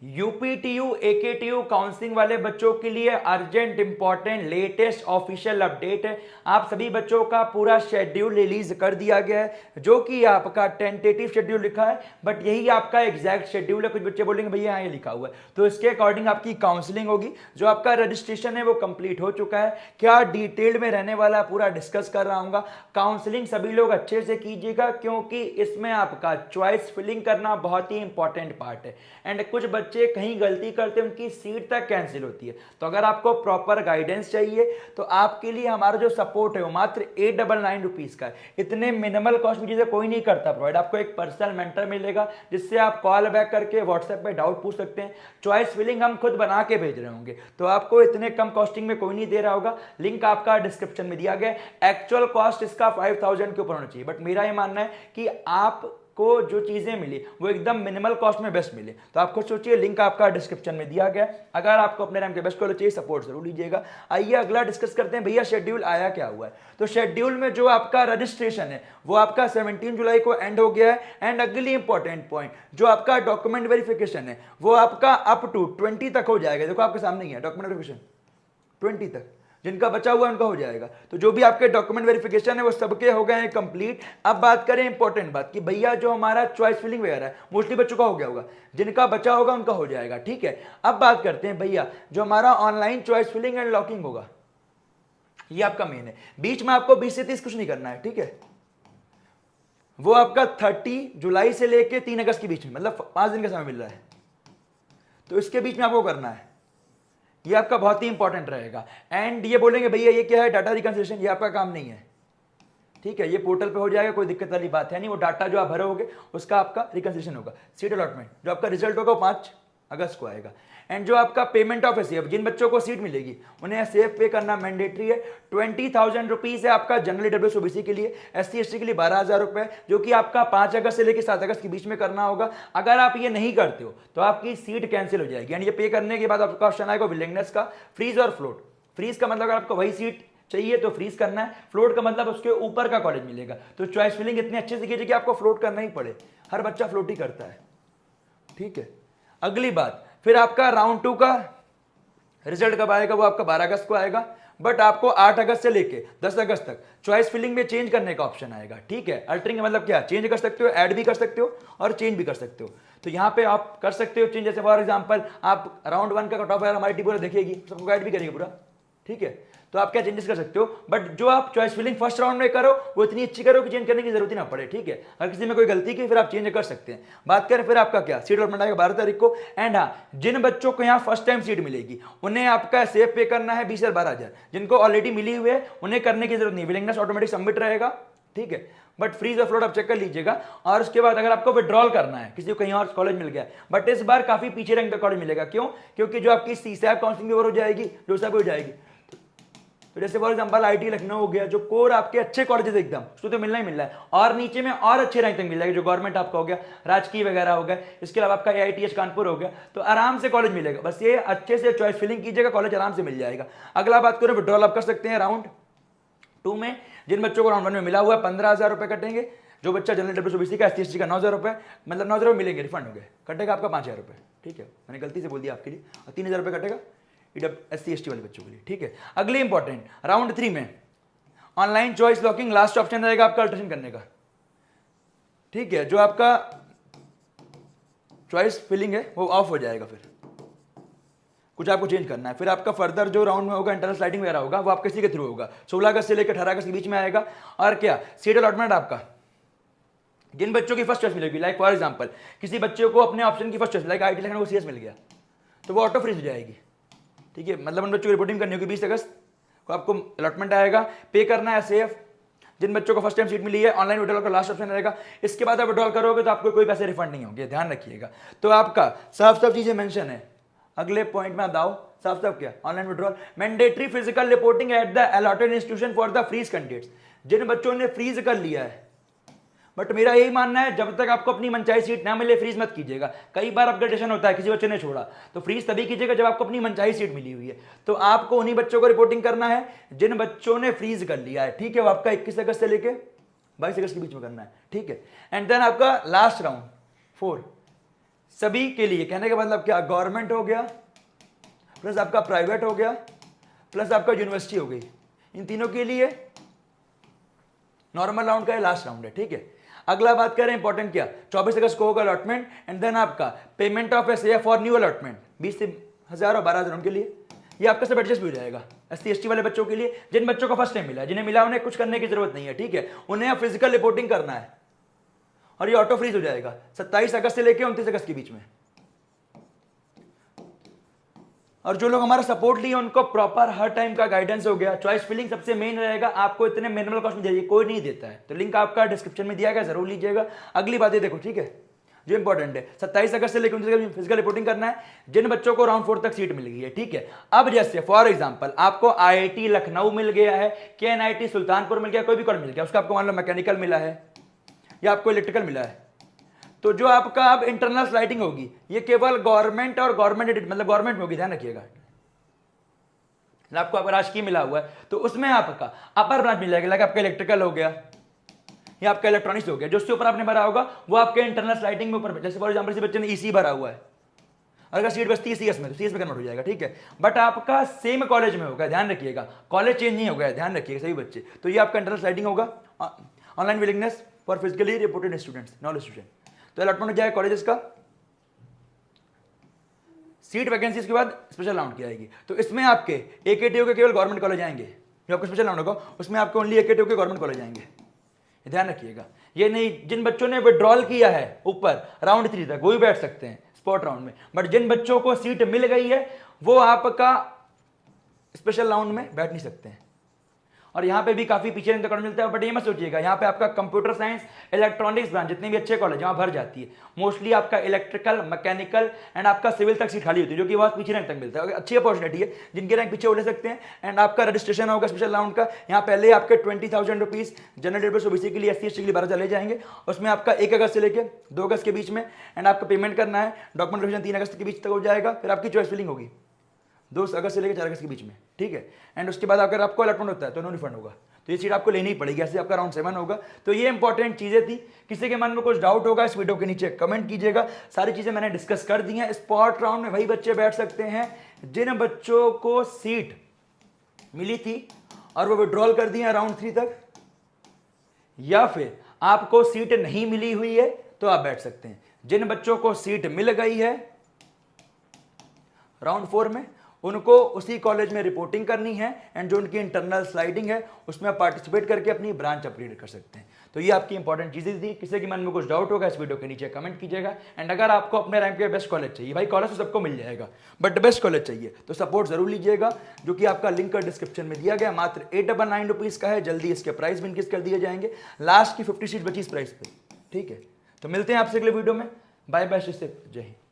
UPTU AKTU counselling वाले बच्चों के लिए urgent important latest official update है। आप सभी बच्चों का पूरा शेड्यूल रिलीज कर दिया गया है, जो कि आपका टेंटेटिव शेड्यूल लिखा है, बट यही आपका एग्जैक्ट शेड्यूल है। कुछ बच्चे बोलेंगे भैया यहाँ ये लिखा हुआ है, तो इसके अकॉर्डिंग आपकी काउंसलिंग होगी। जो आपका रजिस्ट्रेशन है वो कंप्लीट हो चुका है। क्या डिटेल में रहने वाला पूरा डिस्कस कर रहा हूँ। काउंसलिंग सभी लोग अच्छे से कीजिएगा, क्योंकि इसमें आपका चॉइस फिलिंग करना बहुत ही इंपॉर्टेंट पार्ट है। एंड कुछ बच्चे कहीं गलती करते हैं, उनकी सीट तक कैंसिल होती है। तो अगर आपको प्रॉपर गाइडेंस चाहिए तो आपके लिए हमारा जो सपोर्ट है वो मात्र 899 रुपीज का है। इतने मिनिमल कॉस्ट में चीजें कोई नहीं करता प्रोवाइड। आपको एक पर्सनल मेंटर मिलेगा, जिससे आप कॉल बैक करके व्हाट्सएप पे डाउट पूछ सकते हैं। चॉइस फिलिंग हम खुद बना के भेज रहे होंगे, तो आपको इतने कम कॉस्टिंग में कोई नहीं दे रहा होगा। लिंक आपका डिस्क्रिप्शन में दिया गया है। एक्चुअल कॉस्ट इसका 5000 के ऊपर होना चाहिए, बट मेरा ये मानना है कि आप को जो चीजें मिली वो एकदम मिनिमल कॉस्ट में बेस्ट मिले। तो आप खुद सोचिए, लिंक आपका डिस्क्रिप्शन में दिया गया। अगर आपको अपने रैम के बेस्ट कॉलेज चाहिए, सपोर्ट जरूर लीजिएगा। आइए अगला डिस्कस करते हैं, भैया शेड्यूल आया क्या हुआ है। तो शेड्यूल में जो आपका रजिस्ट्रेशन है वो आपका 17 जुलाई को एंड हो गया है। एंड अगली इंपॉर्टेंट पॉइंट, जो आपका डॉक्यूमेंट वेरिफिकेशन है वो आपका अप टू 20 तक हो जाएगा। देखो आपके सामने ही है डॉक्यूमेंट वेरिफिकेशन 20 तक। जिनका बचा हुआ उनका हो जाएगा। तो जो भी आपके डॉक्यूमेंट वेरिफिकेशन है वो सबके हो गए हैं कंप्लीट। अब बात करें इंपॉर्टेंट बात कि भैया जो हमारा चॉइस फिलिंग वगैरह है मोस्टली बच्चों का हो गया होगा, जिनका बचा होगा उनका हो जाएगा। ठीक है, अब बात करते हैं भैया जो हमारा online choice filling and locking होगा, ये आपका मेन है। बीच में आपको 20 से 30 कुछ नहीं करना है, ठीक है। वो आपका 30 जुलाई से लेके 3 अगस्त के बीच में, मतलब 5 दिन का समय मिल रहा है। तो इसके बीच में आपको करना है, ये आपका बहुत ही इंपॉर्टेंट रहेगा। एंड ये बोलेंगे भैया ये क्या है, डाटा रिकंसिलिएशन, ये आपका काम नहीं है। ठीक है, ये पोर्टल पे हो जाएगा, कोई दिक्कत वाली बात है नहीं। वो डाटा जो आप भरोगे उसका आपका रिकंसिलिएशन होगा। सीट अलॉटमेंट जो आपका रिजल्ट होगा वो 5 अगस्त को आएगा। एंड जो आपका पेमेंट ऑफ एसएफ, जिन बच्चों को सीट मिलेगी उन्हें एसएफ पे करना मैंडेटरी है। 20,000 रुपीज है आपका जनरल डब्ल्यू ओबीसी के लिए, एससी एसटी के लिए 12,000 रुपए, जो कि आपका 5 अगस्त से लेकर 7 अगस्त के बीच में करना होगा। अगर आप ये नहीं करते हो तो आपकी सीट कैंसिल हो जाएगी। एंड ये पे करने के बाद आपका ऑप्शन आएगा विलिंगनेस का, फ्रीज और फ्लोट। फ्रीज का मतलब अगर आपको वही सीट चाहिए तो फ्रीज करना है, फ्लोट का मतलब उसके ऊपर का कॉलेज मिलेगा। तो चॉइस फिलिंग इतने अच्छे से कीजिए कि आपको फ्लोट करना ही पड़े। हर बच्चा फ्लोट ही करता है, ठीक है। अगली बात, फिर आपका राउंड 2 का रिजल्ट कब आएगा, वो आपका 12 अगस्त को आएगा। बट आपको 8 अगस्त से लेके 10 अगस्त तक चॉइस फिलिंग में चेंज करने का ऑप्शन आएगा। ठीक है, अल्टरिंग मतलब क्या, चेंज कर सकते हो, ऐड भी कर सकते हो और चेंज भी कर सकते हो। तो यहां पे आप कर सकते हो चेंज। जैसे फॉर एग्जांपल आप राउंड 1 का कट ऑफ हमारी टीम पूरा देखेगी, सबको गाइड भी करेगी पूरा, ठीक है। तो आप क्या चेंजेस कर सकते हो, बट जो आप चॉइस फिलिंग फर्स्ट राउंड में करो वो इतनी अच्छी करो कि चेंज करने की जरूरत ही ना पड़े। ठीक है, अगर किसी में कोई गलती की फिर आप चेंज कर सकते हैं। बात करें फिर आपका क्या, सीट अलॉटमेंट आएगा 12 तारीख को। एंड हाँ, जिन बच्चों को यहाँ फर्स्ट टाइम सीट मिलेगी उन्हें आपका सेफ पे करना है 20 से 12,000। जिनको ऑलरेडी मिली हुई है उन्हें करने की जरूरत नहीं, विलिंगनेस ऑटोमेटिक सबमिट रहेगा। ठीक है, बट फ्रीज और फ्लोट आप चेक कर लीजिएगा। और उसके बाद अगर आपको विड्रॉल करना है, किसी को कहीं और कॉलेज मिल गया, बट इस बार काफी पीछे रैंक का कॉलेज मिलेगा। क्यों, क्योंकि जो आपकी सीसैप काउंसलिंग भी हो जाएगी, जो सब हो जाएगी। तो जैसे फॉर एग्जांपल आईटी लखनऊ हो गया, जो कोर आपके अच्छे कॉलेजेस एकदम, उसको तो मिलना ही मिलना है। और नीचे में और अच्छे रैंक तक मिल जाएगा, जो गवर्नमेंट आपका हो गया, राजकीय वगैरह हो गया। इसके अलावा आपका एआईटीएस कानपुर हो गया, तो आराम से कॉलेज मिलेगा। बस ये अच्छे से चॉइस फिलिंग कीजिएगा, कॉलेज आराम से मिल जाएगा। अगला बात करें विड्रॉल आप कर सकते हैं राउंड 2 में। जिन बच्चों को राउंड 1 में मिला हुआ है 15,000 रुपए कटेंगे। जो बच्चा जनरल डब्ल्यू ओबीसी का, एसटी का 9,000 रुपए, मतलब 9,000 रुपए मिलेंगे, रिफंड हो गए। कटेगा आपका 5,000 रुपए, ठीक है, मैंने गलती से बोल दिया आपके लिए। और 3,000 रुपए कटेगा एससी एसटी वाले बच्चों के लिए, ठीक है। अगली इंपॉर्टेंट, राउंड 3 में online choice locking last option रहेगा आपका अल्टरेशन करने का। ठीक है, जो आपका चॉइस फिलिंग है वो ऑफ हो जाएगा, फिर कुछ आपको चेंज करना है। फिर आपका फर्दर जो राउंड में होगा इंटरनल स्लाइडिंग वगैरह होगा, वो आपके इसी के थ्रू होगा। 16 अगस्त से लेकर 18 अगस्त के बीच में आएगा। और क्या, सीट अलॉटमेंट आपका जिन बच्चों की फर्स्ट चॉइस मिलेगी, लाइक फॉर एग्जांपल किसी बच्चे को अपने ऑप्शन की first choice, like IT Lucknow को सीएस मिल गया, तो वो ऑटो फ्रीज हो जाएगी। ठीक है, मतलब उन बच्चों की रिपोर्टिंग करनी होगी 20 अगस्त को आपको अलॉटमेंट आएगा, पे करना है एसएफ। जिन बच्चों को फर्स्ट टाइम सीट मिली है ऑनलाइन विड्रॉल का लास्ट ऑप्शन रहेगा। इसके बाद आप विड्रॉल करोगे तो आपको कोई पैसे रिफंड नहीं होंगे, ध्यान रखिएगा। तो आपका साफ साफ चीजें मेंशन है। अगले पॉइंट में आप दाओ साफ साफ क्या, online withdrawal mandatory physical reporting at the allotted institution for the freeze candidates. जिन बच्चों ने फ्रीज कर लिया है, बट मेरा यही मानना है जब तक आपको अपनी मनचाही सीट ना मिले फ्रीज मत कीजिएगा। कई बार अपग्रेडेशन होता है, किसी बच्चे ने छोड़ा, तो फ्रीज तभी कीजिएगा जब आपको अपनी मनचाही सीट मिली हुई है। तो आपको उन्हीं बच्चों को रिपोर्टिंग करना है जिन बच्चों ने फ्रीज कर लिया है। ठीक है, वो आपका 21 अगस्त से लेके 22 अगस्त के बीच में करना है। ठीक है, एंड देन आपका लास्ट राउंड 4 सभी के लिए, कहने का मतलब क्या, गवर्नमेंट हो गया प्लस आपका प्राइवेट हो गया प्लस आपका यूनिवर्सिटी हो गई, इन तीनों के लिए नॉर्मल राउंड का है, लास्ट राउंड है, ठीक है। अगला बात करें इंपॉर्टेंट क्या, 24 अगस्त को होगा अलॉटमेंट एंड देन आपका payment of SA for new allotment 20 से 1000 और 12,000 उनके लिए, ये आपका सब एडजस्ट भी हो जाएगा। SC ST वाले बच्चों के लिए, जिन बच्चों को फर्स्ट टाइम मिला, जिन्हें मिला उन्हें कुछ करने की जरूरत नहीं है, ठीक है, उन्हें फिजिकल रिपोर्टिंग करना है और ये ऑटो फ्रीज हो जाएगा 27 अगस्त से लेकर 29 अगस्त के बीच में। और जो लोग हमारा सपोर्ट लिए उनको प्रॉपर हर टाइम का गाइडेंस हो गया। चॉइस फिलिंग सबसे मेन रहेगा, आपको इतने मिनिमल कॉस्ट में दे कोई नहीं देता है, तो लिंक आपका डिस्क्रिप्शन में दिया गया, जरूर लीजिएगा। अगली बातें देखो, ठीक है, जो इंपॉर्टेंट है, 27 अगस्त से लेकर 29 फिजिकल रिपोर्टिंग करना है, जिन बच्चों को राउंड 4 तक सीट मिल गई है, ठीक है। अब जैसे फॉर एग्जांपल आपको IIT लखनऊ मिल गया है, KNIT सुल्तानपुर मिल गया, कोई भी कॉलेज मिल गया, उसका आपको मान लो मैकेनिकल मिला है या आपको इलेक्ट्रिकल मिला है, तो जो आपका अब इंटरनल स्लाइडिंग होगी ये केवल गवर्नमेंट और गवर्नमेंट मतलब गवर्नमेंट में होगी, ध्यान रखिएगा। आपको अगर राजकीय मिला हुआ है तो उसमें आपका अपर ब्रांच मिल जाएगा, आपका इलेक्ट्रिकल हो गया या आपका इलेक्ट्रॉनिक्स हो गया, जो उसके ऊपर आपने भरा होगा वो आपके इंटरनल स्लाइडिंग में ऊपर, जैसे फॉर एग्जांपल इसी बच्चे ने EC भरा हुआ है, अगर सीट बचती है CS में तो CS में कन्वर्ट हो जाएगा, ठीक है। बट आपका सेम कॉलेज में होगा, ध्यान रखिएगा, कॉलेज चेंज नहीं होगा, ध्यान रखिएगा सभी बच्चे। तो ये आपका इंटरनल स्लाइडिंग होगा। Online willingness for physically reported students, knowledge student, तो अलॉटमेंट हो जाएगा कॉलेजेस का, सीट वैकेंसीज के बाद स्पेशल राउंड की आएगी। तो इसमें आपके AKTU के केवल गवर्नमेंट कॉलेज आएंगे, जो आपको स्पेशल राउंड होगा उसमें आपको ओनली AKTU के गवर्नमेंट कॉलेज आएंगे, ध्यान रखिएगा। ये नहीं, जिन बच्चों ने विड्रॉल किया है ऊपर राउंड 3 तक वो भी बैठ सकते हैं स्पॉट राउंड में, बट जिन बच्चों को सीट मिल गई है वो आपका स्पेशल राउंड में बैठ नहीं सकते हैं। और यहाँ पे भी काफी पीछे रिकॉर्ड मिलता है, बट ये मत सोचिएगा, यहाँ पे आपका कंप्यूटर साइंस, इलेक्ट्रॉनिक्स ब्रांच, जितने भी अच्छे कॉलेज वहाँ भर जाती है। मोस्टली आपका इलेक्ट्रिकल, मैकेनिकल एंड आपका सिविल तक सीट खाली होती है, जो कि बहुत पीछे रैंक तक मिलता है। अच्छी अपॉर्चुनिटी है, जिनके रैंक पीछे वो ले सकते हैं। एंड आपका रजिस्ट्रेशन होगा स्पेशल राउंड का, यहाँ पहले आपके 20,000 रुपीज जनरल डेटाबेस OBC के लिए, SC ST के लिए 12,000 ले जाएंगे, उसमें आपका 1 अगस्त से लेकर 2 अगस्त के बीच में एंड आपका पेमेंट करना है। डॉक्यूमेंटेशन 3 अगस्त के बीच तक हो जाएगा, फिर आपकी चॉइस फिलिंग होगी 2 अगस्त से लेकर 4 अगस्त के बीच में, ठीक है। एंड उसके बाद अगर आपको अलॉटमेंट होता है तो नो रिफंड होगा, तो ये सीट आपको लेनी ही पड़ेगी, ऐसे आपका राउंड 7 होगा। तो ये इंपॉर्टेंट चीजें थी, किसी के मन में कुछ डाउट होगा इस वीडियो के नीचे कमेंट कीजिएगा। सारी चीजें मैंने डिस्कस कर दी हैं। स्पॉट राउंड में वही बच्चे बैठ सकते हैं जिन बच्चों को सीट मिली थी और वो विड्रॉल कर दिए राउंड 3 तक, या फिर आपको सीट नहीं मिली हुई है तो आप बैठ सकते हैं। जिन बच्चों को सीट मिल गई है राउंड 4 में उनको उसी कॉलेज में रिपोर्टिंग करनी है एंड जो उनकी इंटरनल स्लाइडिंग है उसमें आप पार्टिसिपेट करके अपनी ब्रांच अपग्रेड कर सकते हैं। तो ये आपकी इंपॉर्टेंट चीजें थी। किसी के मन में कुछ डाउट होगा इस वीडियो के नीचे कमेंट कीजिएगा। एंड अगर आपको अपने रैंक पे बेस्ट कॉलेज चाहिए, भाई कॉलेज तो सबको मिल जाएगा, बट बेस्ट कॉलेज चाहिए तो सपोर्ट जरूर लीजिएगा, जो कि आपका लिंक डिस्क्रिप्शन में दिया गया। मात्र 899 रुपीज का है, जल्दी इसके प्राइस भी इंक्रीज कर दिए जाएंगे। लास्ट की 50 सीट बची इस प्राइस पे, ठीक है। तो मिलते हैं आपसे अगले वीडियो में, बाय बाय, जय हिंद।